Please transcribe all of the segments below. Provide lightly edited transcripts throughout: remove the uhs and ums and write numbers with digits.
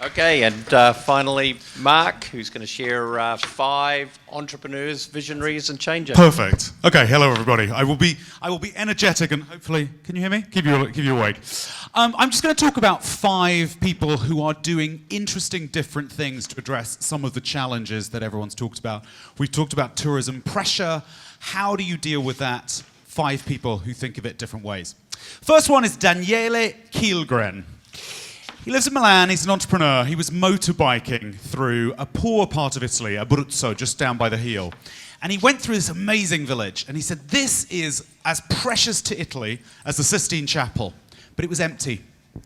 Okay, and finally, Mark, who's going to share 5 entrepreneurs, visionaries, and changers. Perfect. Okay, hello everybody. I will be energetic and hopefully, can you hear me? Keep you awake. I'm just going to talk about 5 people who are doing interesting, different things to address some of the challenges that everyone's talked about. We've talked about tourism pressure. How do you deal with that? 5 people who think of it different ways. First one is Daniele Kielgren. He lives in Milan, he's an entrepreneur. He was motorbiking through a poor part of Italy, Abruzzo, just down by the heel. And he went through this amazing village, and he said, this is as precious to Italy as the Sistine Chapel. But it was empty.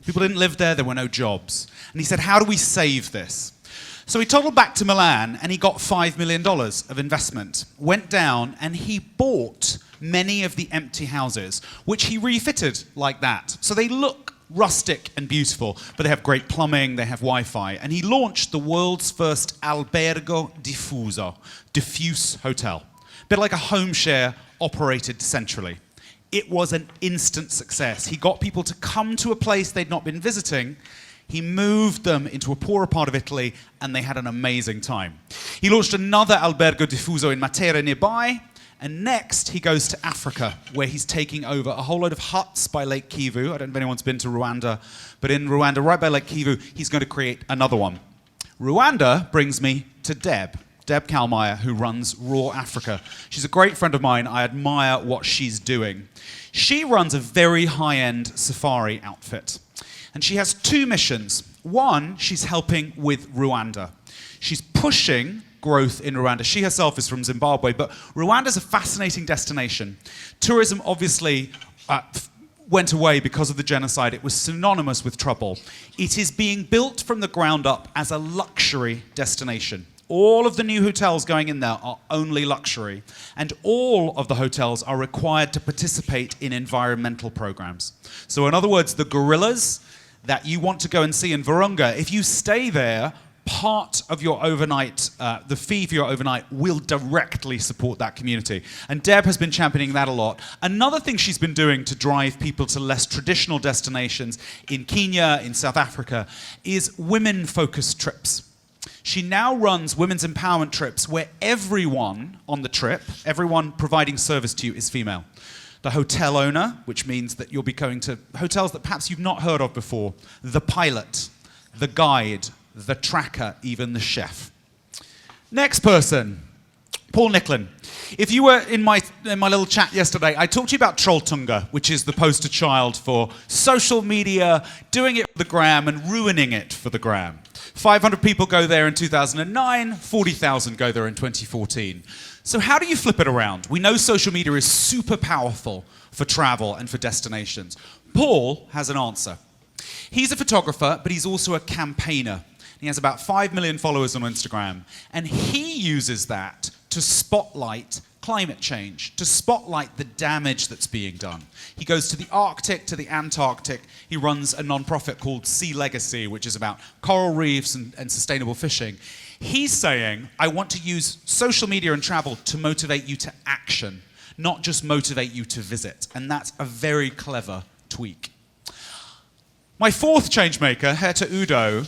People didn't live there were no jobs. And he said, how do we save this? So he toddled back to Milan, and he got $5 million of investment. Went down, and he bought many of the empty houses, which he refitted like that. So they look rustic and beautiful, but they have great plumbing, they have Wi-Fi. And he launched the world's first albergo diffuse hotel. A bit like a home share operated centrally. It was an instant success. He got people to come to a place they'd not been visiting. He moved them into a poorer part of Italy, and they had an amazing time. He launched another albergo diffuso in Matera nearby. And next, he goes to Africa, where he's taking over a whole load of huts by Lake Kivu. I don't know if anyone's been to Rwanda, but in Rwanda, right by Lake Kivu, he's going to create another one. Rwanda brings me to Deb Kalmeyer, who runs Raw Africa. She's a great friend of mine. I admire what she's doing. She runs a very high-end safari outfit. And she has 2 missions. One, she's helping with Rwanda. She's pushing growth in Rwanda. She herself is from Zimbabwe, but Rwanda's a fascinating destination. Tourism obviously went away because of the genocide. It was synonymous with trouble. It is being built from the ground up as a luxury destination. All of the new hotels going in there are only luxury, and all of the hotels are required to participate in environmental programs. So in other words, the gorillas that you want to go and see in Virunga, if you stay there, part of your overnight, the fee for your overnight will directly support that community. And Deb has been championing that a lot. Another thing she's been doing to drive people to less traditional destinations in Kenya, in South Africa, is women-focused trips. She now runs women's empowerment trips where everyone on the trip, everyone providing service to you is female. The hotel owner, which means that you'll be going to hotels that perhaps you've not heard of before, the pilot, the guide, the tracker, even the chef. Next person, Paul Nicklin. If you were in my little chat yesterday, I talked to you about Trolltunga, which is the poster child for social media, doing it for the gram and ruining it for the gram. 500 people go there in 2009, 40,000 go there in 2014. So how do you flip it around? We know social media is super powerful for travel and for destinations. Paul has an answer. He's a photographer, but he's also a campaigner. He has about 5 million followers on Instagram, and he uses that to spotlight climate change, to spotlight the damage that's being done. He goes to the Arctic, to the Antarctic. He runs a non-profit called Sea Legacy, which is about coral reefs and sustainable fishing. He's saying, I want to use social media and travel to motivate you to action, not just motivate you to visit. And that's a very clever tweak. My 4th changemaker, Herter Udo,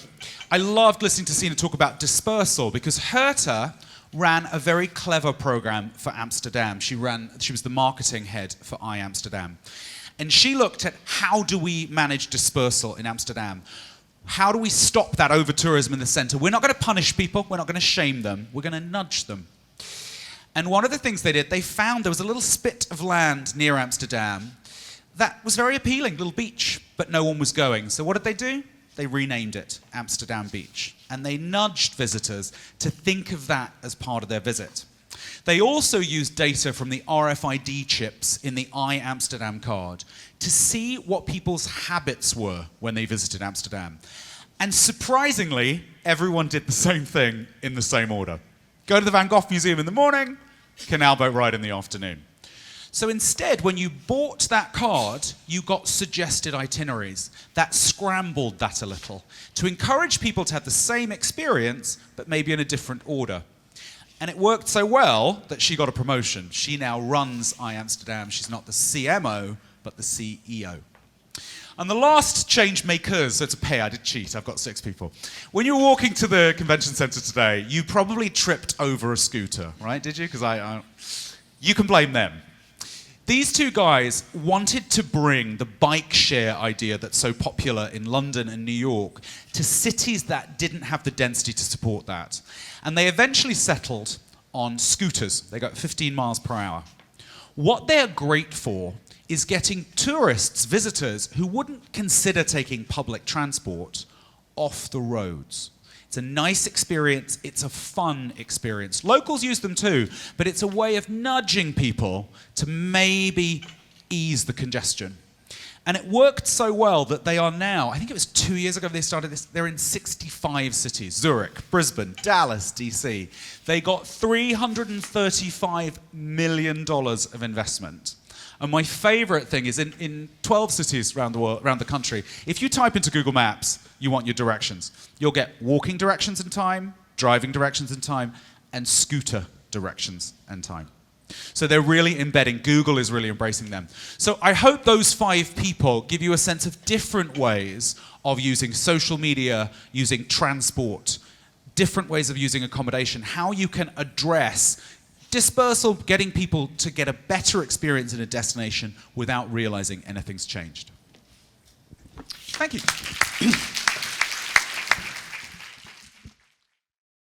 I loved listening to Sina talk about dispersal because Herter ran a very clever program for Amsterdam. She was the marketing head for iAmsterdam. And she looked at how do we manage dispersal in Amsterdam? How do we stop that over-tourism in the center? We're not going to punish people. We're not going to shame them. We're going to nudge them. And one of the things they did, they found there was a little spit of land near Amsterdam that was very appealing, little beach, but no one was going. So what did they do? They renamed it Amsterdam Beach. And they nudged visitors to think of that as part of their visit. They also used data from the RFID chips in the iAmsterdam card to see what people's habits were when they visited Amsterdam. And surprisingly, everyone did the same thing in the same order. Go to the Van Gogh Museum in the morning, canal boat ride in the afternoon. So instead, when you bought that card, you got suggested itineraries. That scrambled that a little to encourage people to have the same experience, but maybe in a different order. And it worked so well that she got a promotion. She now runs iAmsterdam. She's not the CMO, but the CEO. And the last change makers, so to pay, I did cheat, I've got 6 people. When you were walking to the convention center today, you probably tripped over a scooter, right? Did you? Because you can blame them. These 2 guys wanted to bring the bike share idea that's so popular in London and New York to cities that didn't have the density to support that. And they eventually settled on scooters. They got 15 miles per hour. What they're great for is getting tourists, visitors, who wouldn't consider taking public transport off the roads. It's a nice experience, it's a fun experience. Locals use them too, but it's a way of nudging people to maybe ease the congestion. And it worked so well that they are now, I think it was 2 years ago they started this, they're in 65 cities, Zurich, Brisbane, Dallas, DC. They got $335 million of investment. And my favorite thing is in 12 cities around the world, around the country, if you type into Google Maps, you want your directions, you'll get walking directions in time, driving directions in time, and scooter directions and time. So they're really embedding, Google is really embracing them. So I hope those 5 people give you a sense of different ways of using social media, using transport, different ways of using accommodation, how you can address dispersal, getting people to get a better experience in a destination without realizing anything's changed. Thank you.